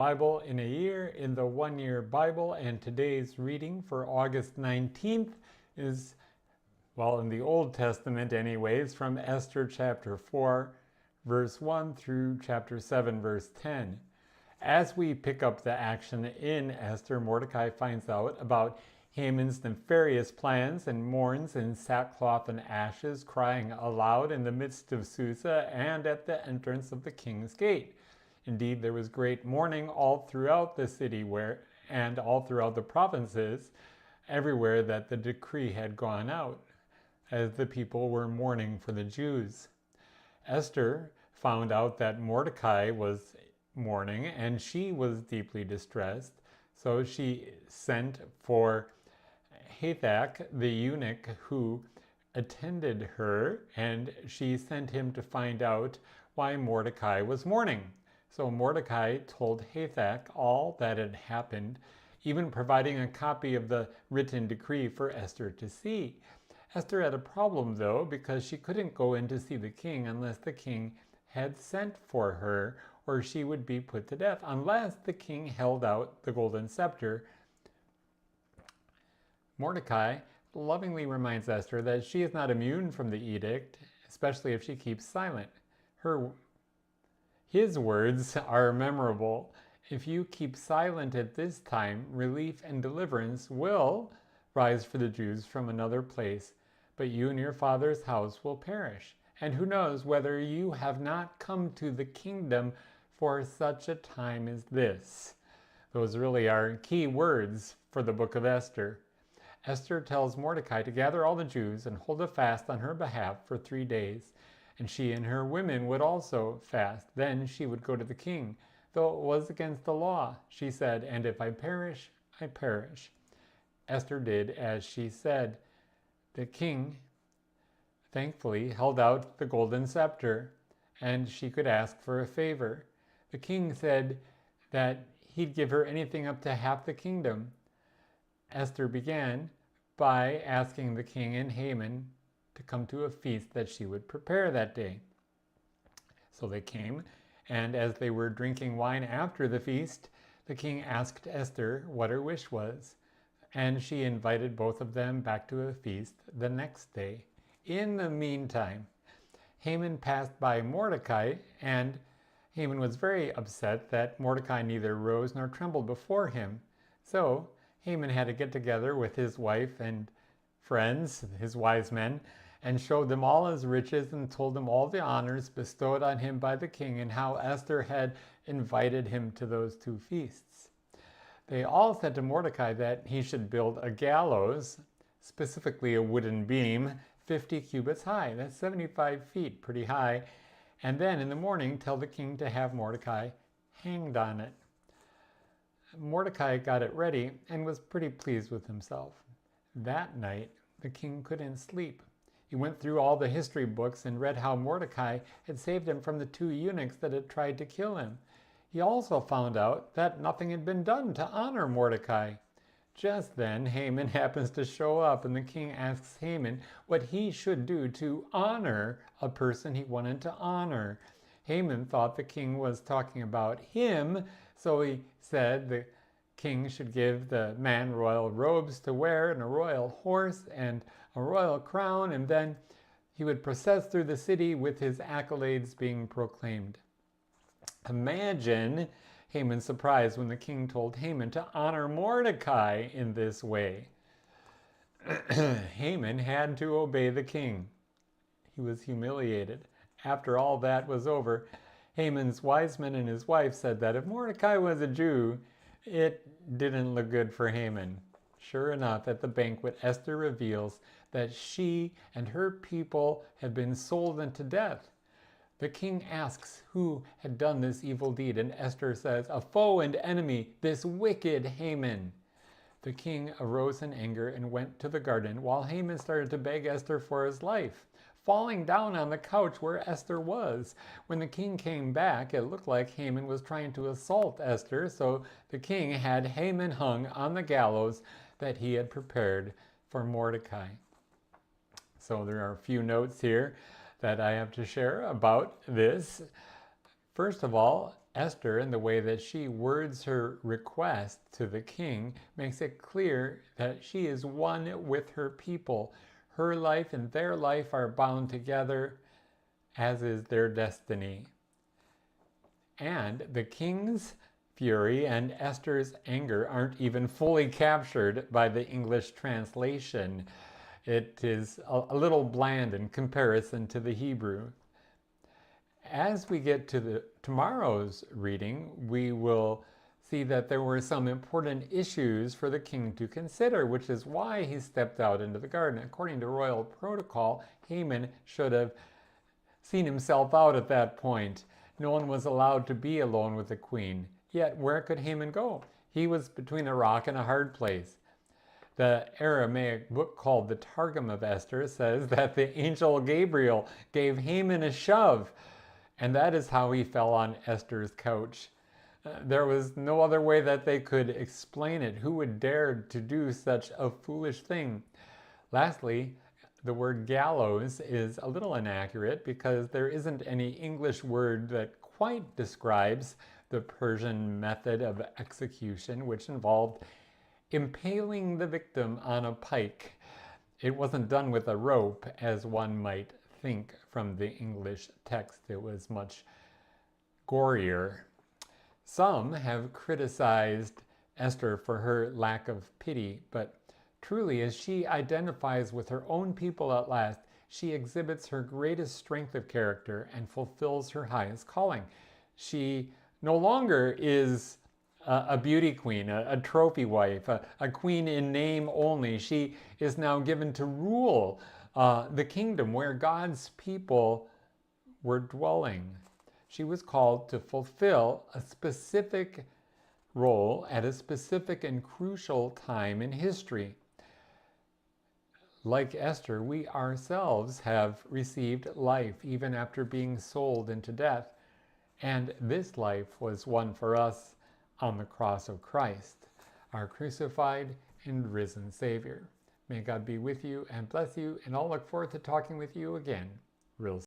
Bible in a year in the 1 Year Bible, and today's reading for August 19th is, well, in the Old Testament anyways, from Esther chapter 4, verse 1 through chapter 7, verse 10. As we pick up the action in Esther, Mordecai finds out about Haman's nefarious plans and mourns in sackcloth and ashes, crying aloud in the midst of Susa and at the entrance of the king's gate. Indeed, there was great mourning all throughout the city and all throughout the provinces, everywhere that the decree had gone out, as the people were mourning for the Jews. Esther found out that Mordecai was mourning, and she was deeply distressed, so she sent for Hathach, the eunuch who attended her, and she sent him to find out why Mordecai was mourning. So Mordecai told Hathach all that had happened, even providing a copy of the written decree for Esther to see. Esther had a problem, though, because she couldn't go in to see the king unless the king had sent for her, or she would be put to death, unless the king held out the golden scepter. Mordecai lovingly reminds Esther that she is not immune from the edict, especially if she keeps silent. His words are memorable. If you keep silent at this time, relief and deliverance will rise for the Jews from another place, but you and your father's house will perish. And who knows whether you have not come to the kingdom for such a time as this. Those really are key words for the book of Esther. Esther tells Mordecai to gather all the Jews and hold a fast on her behalf for 3 days. And she and her women would also fast. Then she would go to the king, though it was against the law. She said, "And if I perish, I perish." Esther did as she said. The king, thankfully, held out the golden scepter, and she could ask for a favor. The king said that he'd give her anything up to half the kingdom. Esther began by asking the king and Haman to come to a feast that she would prepare that day. So they came, and as they were drinking wine after the feast, the king asked Esther what her wish was, and she invited both of them back to a feast the next day. In the meantime, Haman passed by Mordecai, and Haman was very upset that Mordecai neither rose nor trembled before him. So Haman had to get together with his wife and friends, his wise men, and showed them all his riches and told them all the honors bestowed on him by the king and how Esther had invited him to those 2 feasts. They all said to Mordecai that he should build a gallows, specifically a wooden beam, 50 cubits high. That's 75 feet, pretty high. And then in the morning tell the king to have Mordecai hanged on it. Mordecai got it ready and was pretty pleased with himself. That night, the king couldn't sleep. He went through all the history books and read how Mordecai had saved him from the 2 eunuchs that had tried to kill him. He also found out that nothing had been done to honor Mordecai. Just then, Haman happens to show up, and the king asks Haman what he should do to honor a person he wanted to honor. Haman thought the king was talking about him, so he said the king should give the man royal robes to wear and a royal horse and a royal crown, and then he would process through the city with his accolades being proclaimed. Imagine Haman's surprise when the king told Haman to honor Mordecai in this way. Haman had to obey the king. He was humiliated. After all that was over, Haman's wise men and his wife said that if Mordecai was a Jew, it didn't look good for Haman. Sure enough, at the banquet, Esther reveals that she and her people have been sold into death. The king asks who had done this evil deed, and Esther says, "A foe and enemy, this wicked Haman." The king arose in anger and went to the garden, while Haman started to beg Esther for his life, falling down on the couch where Esther was. When the king came back, it looked like Haman was trying to assault Esther, so the king had Haman hung on the gallows that he had prepared for Mordecai. So there are a few notes here that I have to share about this. First of all, Esther, in the way that she words her request to the king, makes it clear that she is one with her people. Her life and their life are bound together, as is their destiny. And the king's fury and Esther's anger aren't even fully captured by the English translation. It is a little bland in comparison to the Hebrew. As we get to tomorrow's reading, we will see that there were some important issues for the king to consider, which is why he stepped out into the garden. According to royal protocol, Haman should have seen himself out at that point. No one was allowed to be alone with the queen. Yet, where could Haman go? He was between a rock and a hard place. The Aramaic book called the Targum of Esther says that the angel Gabriel gave Haman a shove, and that is how he fell on Esther's couch. There was no other way that they could explain it. Who would dare to do such a foolish thing? Lastly, the word gallows is a little inaccurate because there isn't any English word that quite describes the Persian method of execution, which involved impaling the victim on a pike. It wasn't done with a rope, as one might think from the English text. It was much gorier. Some have criticized Esther for her lack of pity, but truly, as she identifies with her own people at last, she exhibits her greatest strength of character and fulfills her highest calling. She no longer is a beauty queen, a trophy wife, a queen in name only. She is now given to rule the kingdom where God's people were dwelling. She was called to fulfill a specific role at a specific and crucial time in history. Like Esther, we ourselves have received life even after being sold into death. And this life was won for us on the cross of Christ, our crucified and risen Savior. May God be with you and bless you, and I'll look forward to talking with you again real soon.